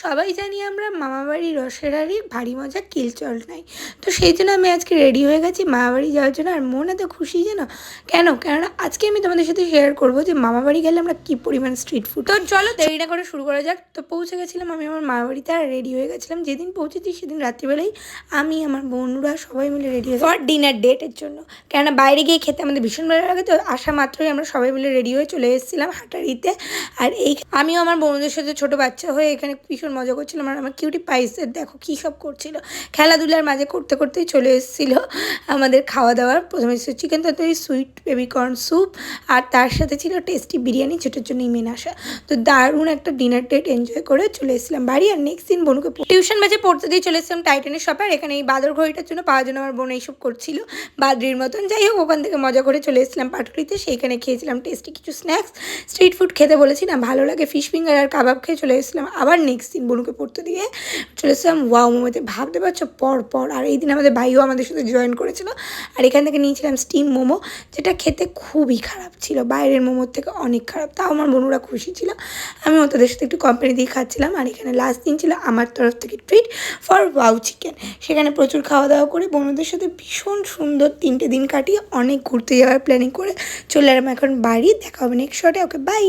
সবাই জানি আমরা মামাবাড়ির রসের হাঁড়ি ভারী মজা কিলচল নাই। তো সেই জন্য আমি আজকে রেডি হয়ে গেছি মামাবাড়ি যাওয়ার জন্য। আর মন এত খুশি যেন কেননা আজকে আমি তোমাদের সাথে শেয়ার করবো যে মামাবাড়ি গেলে আমরা কী পরিমাণ স্ট্রিট ফুড। তো চলো দেরি না করে শুরু করা যাক। তো পৌঁছে গেছিলাম আমি আমার মামাবাড়িতে আর রেডি হয়ে গেছিলাম। যেদিন পৌঁছেছি সেদিন রাত্রিবেলাই আমি আমার বন্ধুরা সবাই মিলে রেডি হয়ে ফর ডিনার ডেটের জন্য। কেননা বাইরে গিয়ে খেতে আমাদের ভীষণ ভালো লাগে। তো আসা মাত্রই আমরা সবাই মিলে রেডি হয়ে চলে এসেছিলাম হাটারিতে। আর আমিও আমার বন্ধুদের সাথে ছোটো বাচ্চা হয়ে এখানে ভীষণ মজা করছিলাম। আর আমার কিউটি পাইসের দেখো কী সব করছিল, খেলাধুলার মাঝে করতে করতেই চলে এসেছিলো আমাদের খাওয়া দাওয়ার। প্রথমে ছিল চিকেন তরকারি, সুইট বেবিকর্ন স্যুপ, আর তার সাথে ছিল টেস্টি বিরিয়ানি, যেটার জন্য ইমেন আসা। তো দারুণ একটা ডিনার ডেট এনজয় করে চলে এসেছিলাম বাড়ি। আর নেক্সট দিন বোনকে টিউশন বাজে পড়তে দিয়ে চলে এসেছিলাম টাইটানের শপে। আর এখানে এই বাদর ঘড়িটার জন্য পাওয়ার জন্য আমার বোন এইসব করছিল বাদরির মতন। যাই হোক, ওখান থেকে মজা করে চলে এসেছিলাম পাটুলিতে। সেইখানে খেয়েছিলাম টেস্টি কিছু স্ন্যাক্স। স্ট্রিট ফুড খেতে বলেছি না, ভালো লাগে। ফিশ ফিঙ্গার আর কাবাব খেয়ে চলে এসেছিলাম। আবার নেক্সট দিন বোনকে পড়তে দিয়ে চলে এসেছিলাম ওয়াও মোমোতে। ভাবতে পারছো পর আর এই দিন আমাদের ভাইও আমাদের সাথে জয়েন করেছিল। আর এখান থেকে নিয়েছিলাম স্টিম মোমো, যেটা খেতে খুবই খারাপ ছিল, বাইরের মোমোর থেকে অনেক খারাপ। তাও আমার বোনরা খুশি ছিল, আমি ওদের সাথে একটু কোম্পানি দিয়ে খাচ্ছিলাম। আর এখানে লাস্ট দিন ছিল আমার তরফ থেকে ট্রিট ফর ওয়াও চিকেন। সেখানে প্রচুর খাওয়া দাওয়া করে বোনদের সাথে ভীষণ সুন্দর 3টে দিন কাটিয়ে অনেক ঘুরতে যাওয়ার প্ল্যানিং করে চলে এলাম এখন বাড়ি। দেখা হবে নেক্সট শটে। Okay bye.